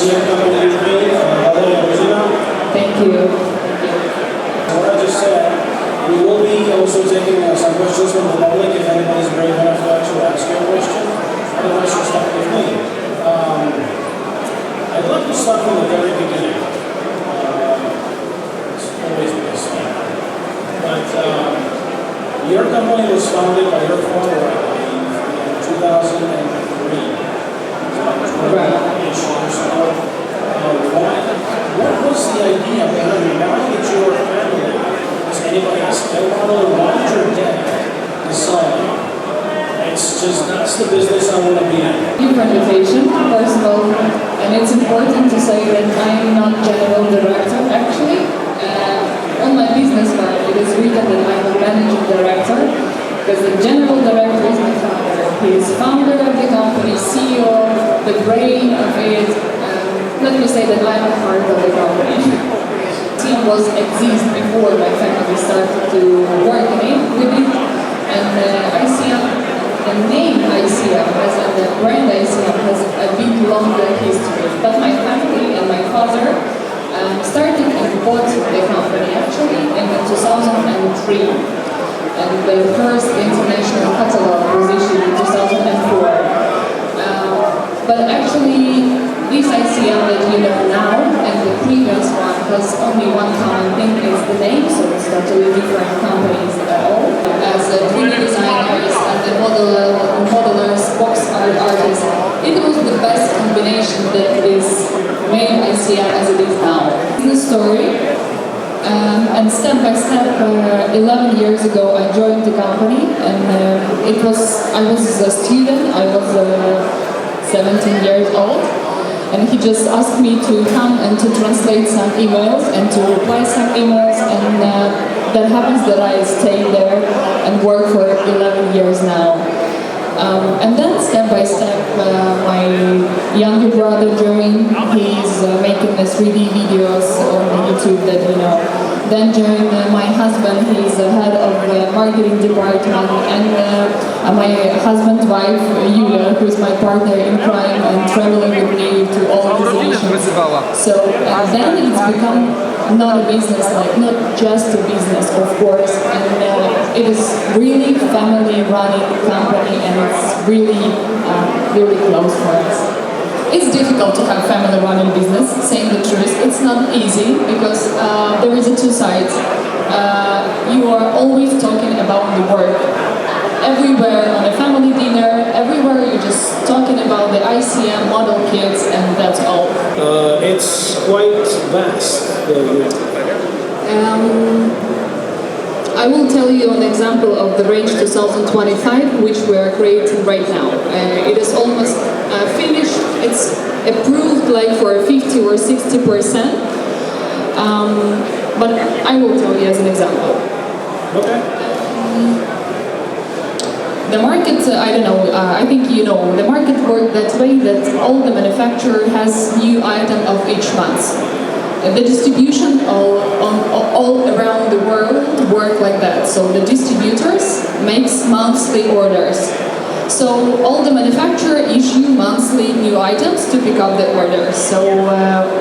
ICM company with me, Thank you. What I just said, we will be also taking some questions from the public if anybody's brave enough to actually ask you a question. Otherwise, you'll start with me. I'd like to start from the very beginning. It's always best. But your company was founded by your father, I believe, in 2003. Right. What was the idea behind it? Why did your family, does anybody ask their father, why did your dad decide, that's the business I want to be in? Thank you for the invitation, first of all, and it's important to say that I am not general director actually. On my business card it is written that I'm a managing director, because the general director is my father. He is founder of the company, CEO, the brain of it. Let me say that I'm a part of the company. ICM exists before my family started to work with it, and ICM, the name ICM, and the brand ICM has a bit longer history. But my family and my father started and bought the company actually in 2003, and the first international catalog was issued in 2004. But actually, this ICM that you know now and the previous one has only one common thing, it's the name, so it's totally different companies at all. As 3D designers and the modelers, box art artists, it was the best combination that is made ICM as it is now. The story, and step by step, 11 years ago I joined the company, and I was a student, I was 17 years old, and he just asked me to come and to translate some emails and to reply some emails, and that happens that I stayed there and work for 11 years now. And then step by step my younger brother joined. He's making the 3D videos on YouTube that you know. Then joined my husband, he's the head of the marketing department, and my husband's wife, Yulia, who's my partner in crime and traveling with me to all exhibitions. So then it's become not a business, like not just a business, of course, and it is really family-running company, and it's really, really close for us. It's difficult to have family-running business, saying the truth. It's not easy because there is two sides. You are always talking about the work. Everywhere on a family dinner, everywhere you're just talking about the ICM model kits, and that's all. It's quite vast. I will tell you an example of the range 2025, which we are creating right now. It is almost finished. It's approved like for 50 or 60%. But I will tell you as an example. Okay. The market, I don't know, I think you know, the market works that way that all the manufacturer has new item of each month. The distribution all around the world work like that. So the distributors makes monthly orders. So all the manufacturer issue monthly new items to pick up the orders. So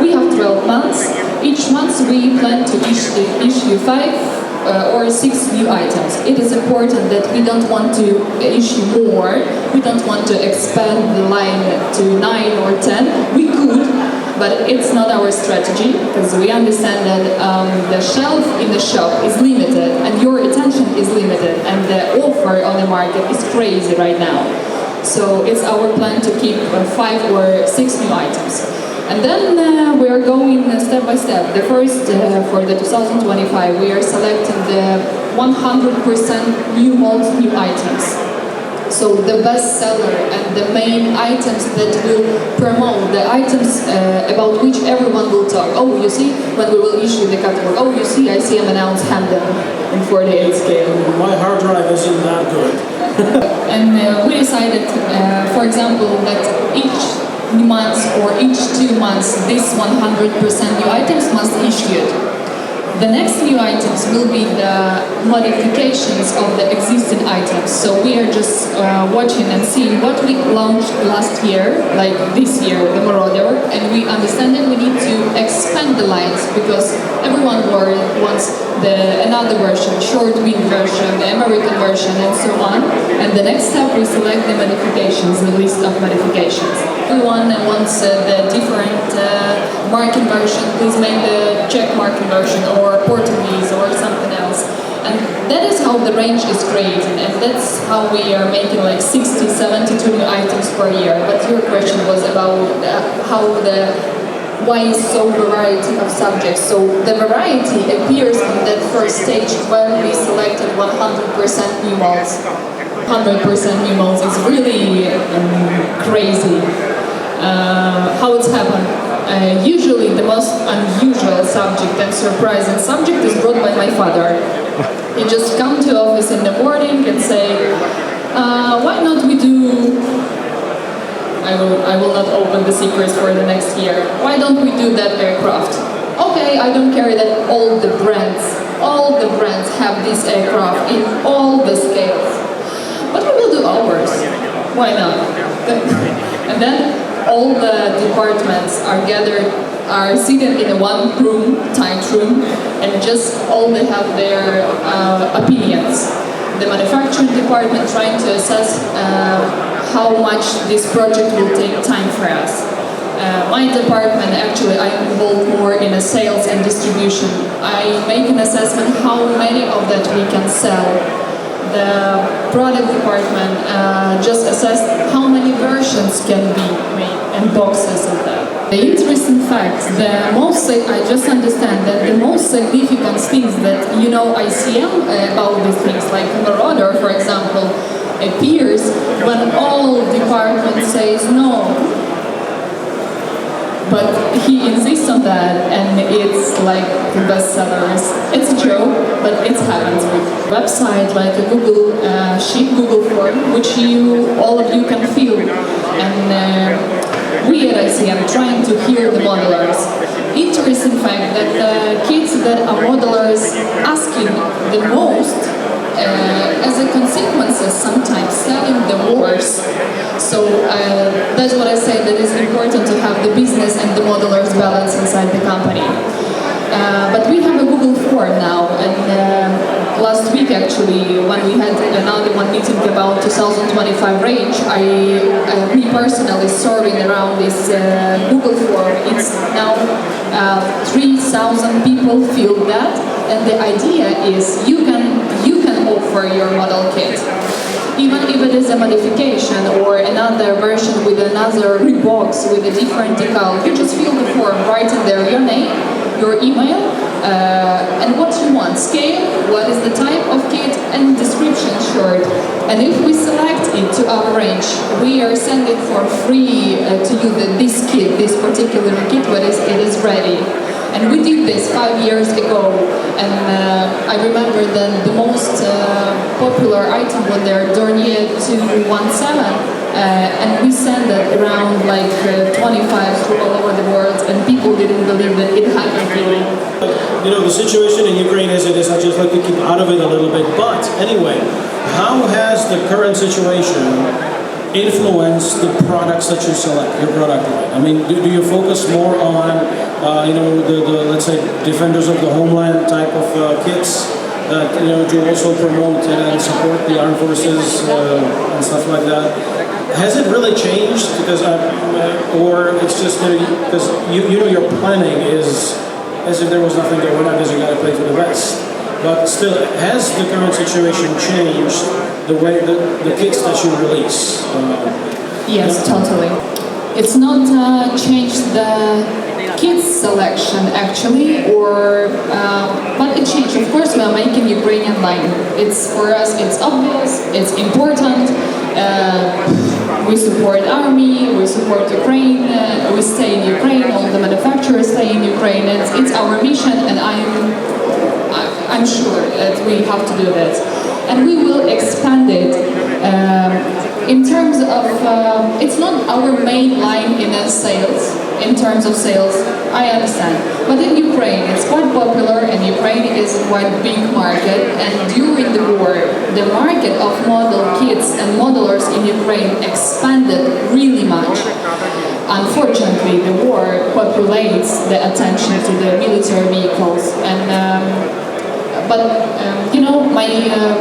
we have 12 months. Each month we plan to issue 5 or 6 new items. It is important that we don't want to issue more. We don't want to expand the line to 9 or 10. We could, but it's not our strategy, because we understand that the shelf in the shop is limited and your attention is limited, and the offer on the market is crazy right now. So it's our plan to keep 5 or 6 new items. And then we are going step by step. The first, for the 2025, we are selecting the 100% new mold new items. So the best seller and the main items that will promote, the items about which everyone will talk. Oh, you see, when we will issue the catalog, oh, you see, ICM announced Hamden in 48 scale. My hard drive isn't that good. And we decided, for example, that each month or each 2 months, this 100% new items must issue it. The next new items will be the modifications of the existing items. So we are just watching and seeing what we launched last year, like this year, the Marauder, and we understand that we need to expand the lines because everyone wants another version, short wing version, the American version, and so on. And the next step, we select the modifications, the list of modifications. Everyone wants the different marking version. Please make the Czech marking version or Portuguese or something else. And that is how the range is created, and that's how we are making like 60, 72 new items per year. But your question was about why is so variety of subjects. So the variety appears in that first stage when we selected 100% new molds. 100% new molds is really crazy. How it's happened? Usually the most unusual subject and surprising subject is brought by my father. He just come to office in the morning and say, why not we do, I will not open the secrets for the next year, why don't we do that aircraft? Okay, I don't care that all the brands have this aircraft in all the scales, but we will do ours. Why not? And then all the departments are seated in a one room, tight room, and just all they have their opinions. The manufacturing department trying to assess how much this project will take time for us. My department, actually, I'm involved more in a sales and distribution. I make an assessment how many of that we can sell. The product department just assessed how many versions can be made and boxes of that. The interesting fact, I just understand that the most significant things that ICM about these things, like Marauder, for example, appears when all departments says no. But he insists on that, and it's like the bestsellers. It's a joke, but it happens with website like a Google sheet, Google form, which all of you can fill. And we at ICM trying to hear the modelers. Interesting fact that the kids that are modelers asking the most, as a consequence, sometimes selling the worst. So that's what I say, that it's important to have the business and the modelers balance inside the company. But we have a Google form now, and last week actually, when we had another one meeting about 2025 range, me personally serving around this Google form. It's now 3,000 people filled that, and the idea is you can offer your model kit. Even if it is a modification or another version with another rebox with a different decal, you just fill the form, write in there your name, your email, and what you want, scale, what is the type of kit, and description short. And if we select it to our range, we are sending for free to you this kit, this particular kit, it is ready. And we did this 5 years ago, and I remember that the most popular item was their Dornier 217, and we sent it around like 25 to all over the world, and people didn't believe that it happened really. The situation in Ukraine as it is, I just like to keep out of it a little bit, but anyway, how has the current situation influence the products that you select, your product line? I mean, do you focus more on, the let's say, defenders of the homeland type of kits that, to also promote and support the armed forces and stuff like that? Has it really changed? Because, or it's just because your planning is as if there was nothing going on because you got to play for the best. But still, has the current situation changed the way the kits that you release? Yes, totally. It's not changed the kids selection actually, but it changed. Of course, we are making Ukrainian line. It's for us. It's obvious. It's important. We support army. We support Ukraine. We stay in Ukraine. All the manufacturers stay in Ukraine. It's our mission, and I'm sure that we have to do that, and we will expand it in terms of, it's not our main line in sales, in terms of sales, I understand. But in Ukraine, it's quite popular, and Ukraine is quite a big market, and during the war, the market of model kits and modelers in Ukraine expanded really much. Unfortunately, the war populates the attention to the military vehicles, and but my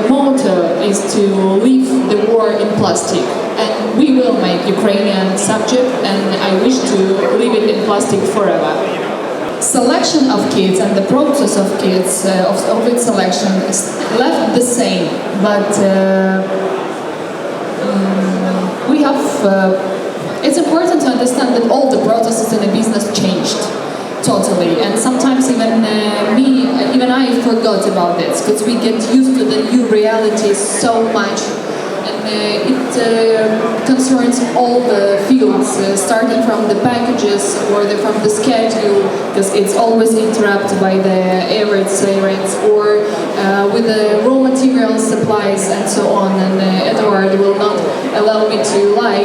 motto is to leave the war in plastic, and we will make Ukrainian subject, and I wish to leave it in plastic forever. Selection of kits and the process of kits, of its selection is left the same, but we have. It's important to understand that all the processes in a business changed totally, and sometimes even I forgot about this, because we get used to the new reality so much, and it concerns all the fields, starting from the packages or from the schedule, because it's always interrupted by the air sirens, or with the raw material supplies and so on. And Edward will not allow me to lie.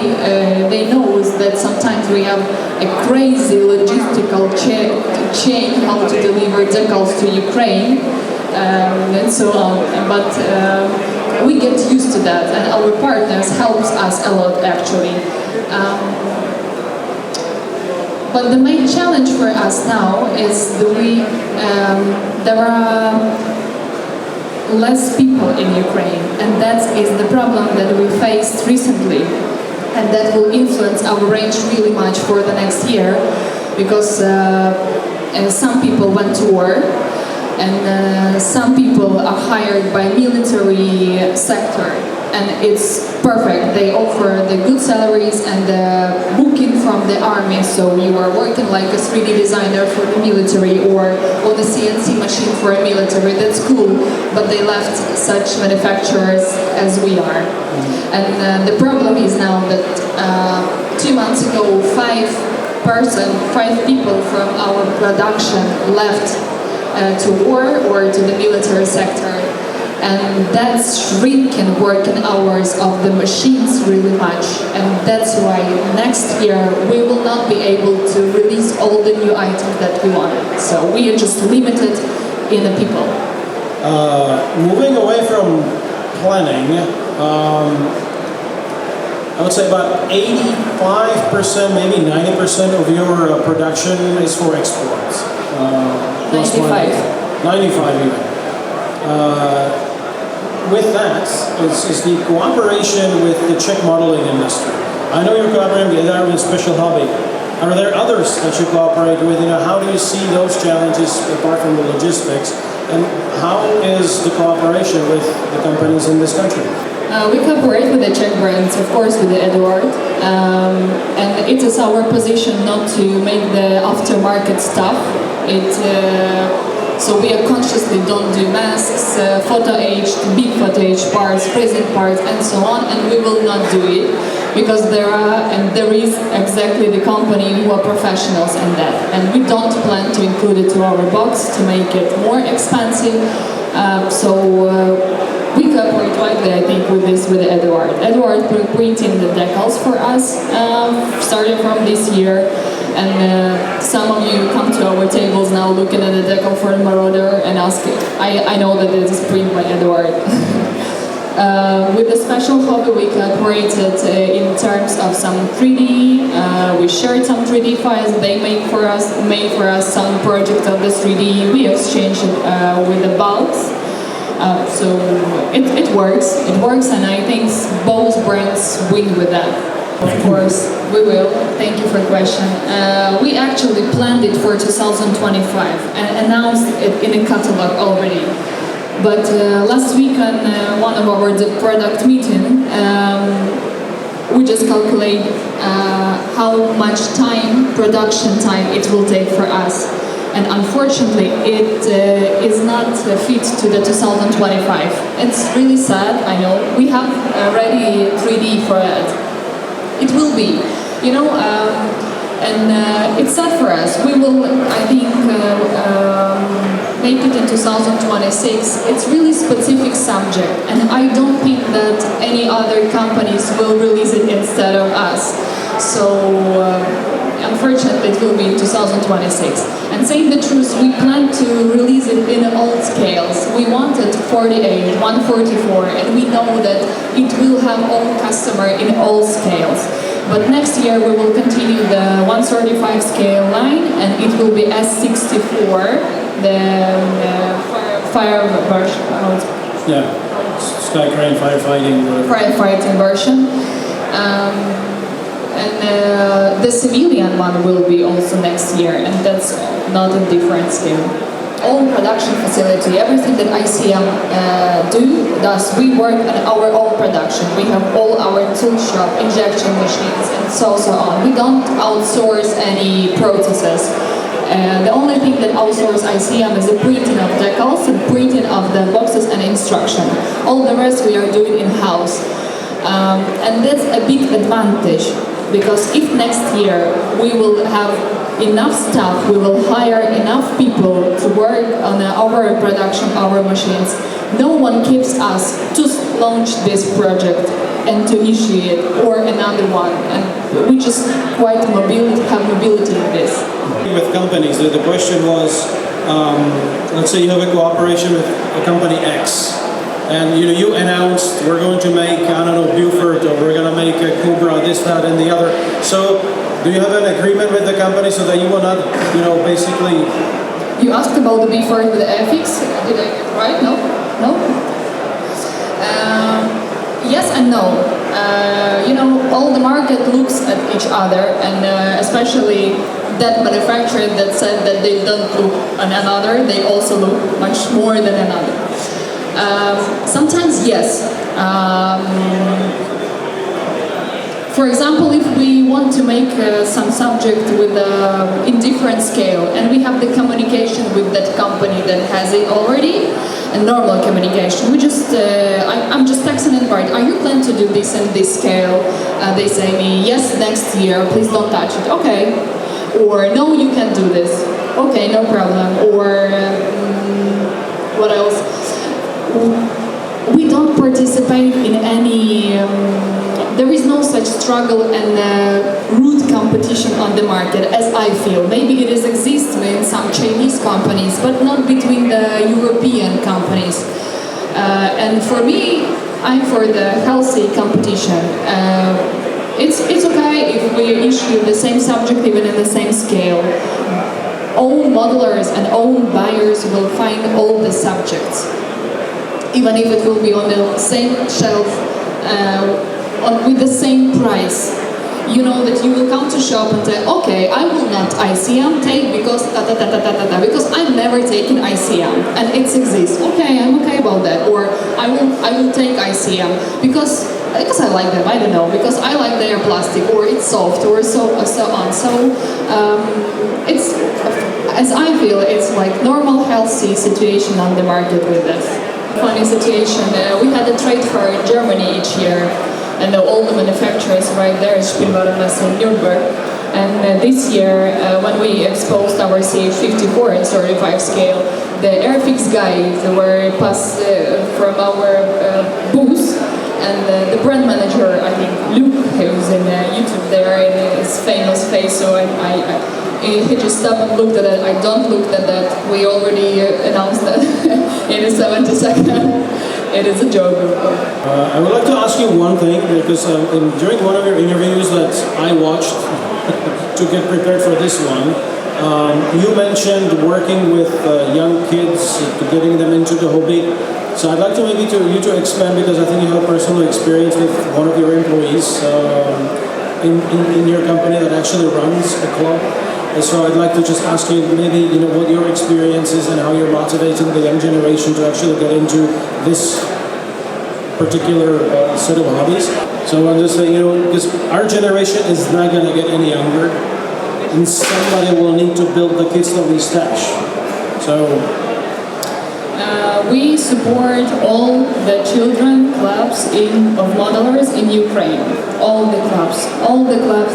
They know that sometimes we have a crazy logistical chain how to deliver decals to Ukraine, and so on. But we get used to that, and our partners helps us a lot actually. But the main challenge for us now is there are less people in Ukraine, and that is the problem that we faced recently, and that will influence our range really much for the next year, because some people went to war, and some people are hired by military sector, and it's perfect. They offer the good salaries and the booking from the army, so you are working like a 3D designer for the military or on the CNC machine for a military. That's cool, but they left such manufacturers as we are. And the problem is now that 2 months ago, 5 people from our production left to war or to the military sector, and that's shrinking working hours of the machines really much, and that's why next year we will not be able to release all the new items that we wanted, so we are just limited in the people. Moving away from planning, I would say about 85%, maybe 90% of your production is for exports. 95. 95 even. With that is the cooperation with the Czech modeling industry. I know you're cooperating with Darwin Special Hobby. Are there others that you cooperate with? How do you see those challenges apart from the logistics? And how is the cooperation with the companies in this country? We cooperate with the Czech brands, of course, with the Edward, and it is our position not to make the aftermarket stuff. So we consciously don't do masks, photo-aged, big photo-aged parts, present parts, and so on, and we will not do it, because there is exactly the company who are professionals in that, and we don't plan to include it to our box to make it more expensive. We cooperate widely, I think, with Edward. Edward printing the decals for us, starting from this year. And some of you come to our tables now looking at the decal for the Marauder and ask, I know that it is printed by Edward. With the Special Hobby, we cooperated in terms of some 3D. We shared some 3D files they made for us some project of the 3D. We exchanged it with the bulks. So it works, and I think both brands win with that. Of course, we will. Thank you for the question. We actually planned it for 2025 and announced it in a catalog already. But last week on one of our product meeting, we just calculate how much production time it will take for us. And unfortunately, it is not fit to the 2025. It's really sad, I know. We have already 3D for it. It will be, and it's sad for us. We will, I think, make it in 2026, it's really specific subject, and I don't think that any other companies will release it instead of us. So unfortunately, it will be in 2026. And saying the truth, we plan to release it in all scales. We wanted 48, 144, and we know that it will have all customer in all scales. But next year we will continue the 135 scale line, and it will be S64, the fire version. Yeah, sky crane firefighting. Firefighting version. And the civilian one will be also next year, and that's not a different scale. All production facility, everything that ICM does, we work on our own production. We have all our tool shop, injection machines, and so on. We don't outsource any processes. The only thing that outsource ICM is the printing of decals and printing of the boxes and instruction. All the rest we are doing in-house. And that's a big advantage, because if next year we will have enough staff, we will hire enough people to work on our production, our machines, no one keeps us to launch this project and to initiate or another one, and we just quite have mobility in this. With companies, the question was, let's say you have a cooperation with a company X, and you announced we're going to make, I don't know, Buford, or we're going to make a Cobra, this, that, and the other. So do you have an agreement with the company so that you will not, basically... You asked about the Buford with the FX, did I get it right? No? Yes and no. All the market looks at each other, and especially that manufacturer that said that they don't look at another, they also look much more than another. Sometimes yes. For example, if we want to make some subject with in different scale, and we have the communication with that company that has it already, a normal communication, we just I'm just texting and write, are you planning to do this and this scale? They say me, yes, next year, please don't touch it. Okay. Or no, you can't do this. Okay, no problem. Or what else? We don't participate in any, there is no such struggle and rude competition on the market as I feel. Maybe it exists in some Chinese companies, but not between the European companies. And for me, I'm for the healthy competition. It's okay if we issue the same subject even in the same scale. All modelers and all buyers will find all the subjects, even if it will be on the same shelf with the same price. You know that you will come to shop and say, okay, I will not ICM take because because I've never taken ICM and it exists. Okay, I'm okay about that. Or I will take ICM because I like them. I don't know, because I like their plastic, or it's soft, or so on. So it's, as I feel, it's like normal, healthy situation on the market with this. Funny situation. We had a trade fair in Germany each year. And all the manufacturers right there, Spielwarenmesse in Nuremberg. And this year, when we exposed our CH54 in 35 scale, the Airfix guys were passed from our booth, and the brand manager, I think Luke, who's in YouTube there, in his famous face, so he just stopped and looked at it. I don't look at that. We already announced that in a 70 second. It is a joke, of course. I would like to ask you one thing, because during one of your interviews that I watched to get prepared for this one, you mentioned working with young kids, getting them into the hobby. So I'd like to maybe you to expand, because I think you have personal experience with one of your employees in your company that actually runs a club. So I'd like to just ask you maybe what your experience is and how you're motivating the young generation to actually get into this particular set of hobbies. So I'm just saying, because our generation is not going to get any younger, and somebody will need to build the kits that we stash. So we support all the children clubs of modelers in Ukraine. All the clubs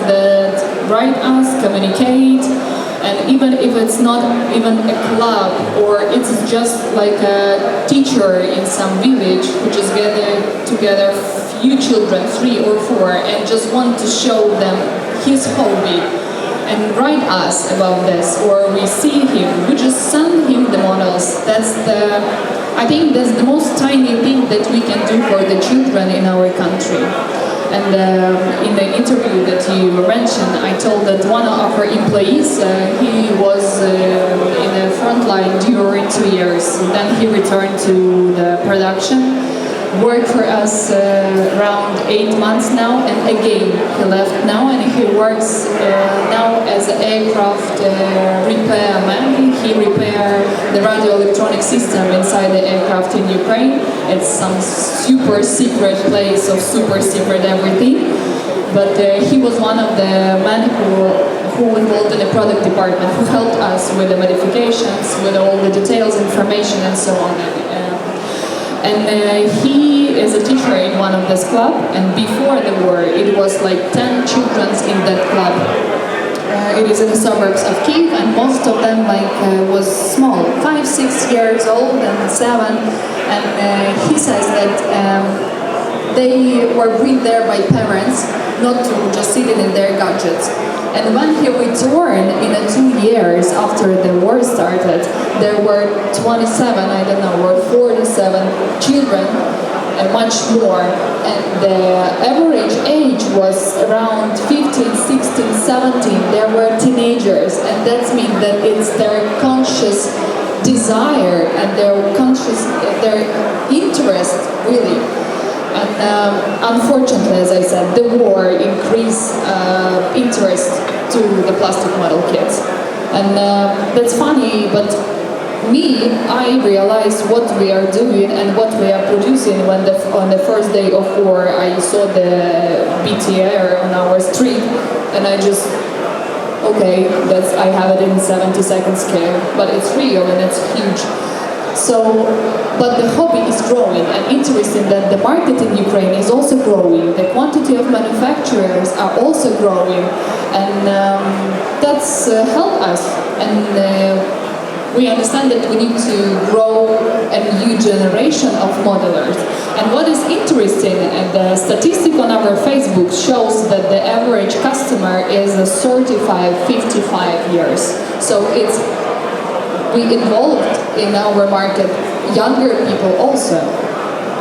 that write us, communicate, And even if it's not even a club, or it's just like a teacher in some village who just gather together few children, 3 or 4, and just want to show them his hobby and write us about this, or we see him, we just send him the models. I think that's the most tiny thing that we can do for the children in our country. And in the interview that you mentioned, I told that one of our employees, he was in the front line during 2 years. Then he returned to the production, worked for us around 8 months now, and again he left now, and he works now as an aircraft repairman. He repairs the radio electronic system inside the aircraft in Ukraine. It's some super secret place of super secret everything. But he was one of the men who involved in the product department, who helped us with the modifications, with all the details, information, and so on. And he is a teacher in one of this club, and before the war it was like 10 children in that club. It is in the suburbs of Kyiv, and most of them was small, 5, 6 years old and 7, and he says that they were brought there by parents, not to just sit in their gadgets. And when he returned in the 2 years after the war started, there were 27, I don't know, or 47 children, much more. And the average age was around 15, 16, 17. They were teenagers, and that means that it's their conscious desire and their interest, really. And unfortunately, as I said, the war increased interest to the plastic model kits. And that's funny, but I realized what we are doing and what we are producing when on the first day of war I saw the BTR on our street, and I just, okay, I have it in 70-second scale, but it's real and it's huge. So, but the hobby is growing, and interesting that the market in Ukraine is also growing. The quantity of manufacturers are also growing, and that's helped us. And we understand that we need to grow a new generation of modelers. And what is interesting, the statistic on our Facebook shows that the average customer is 35, 55 years. So we involved in our market younger people also.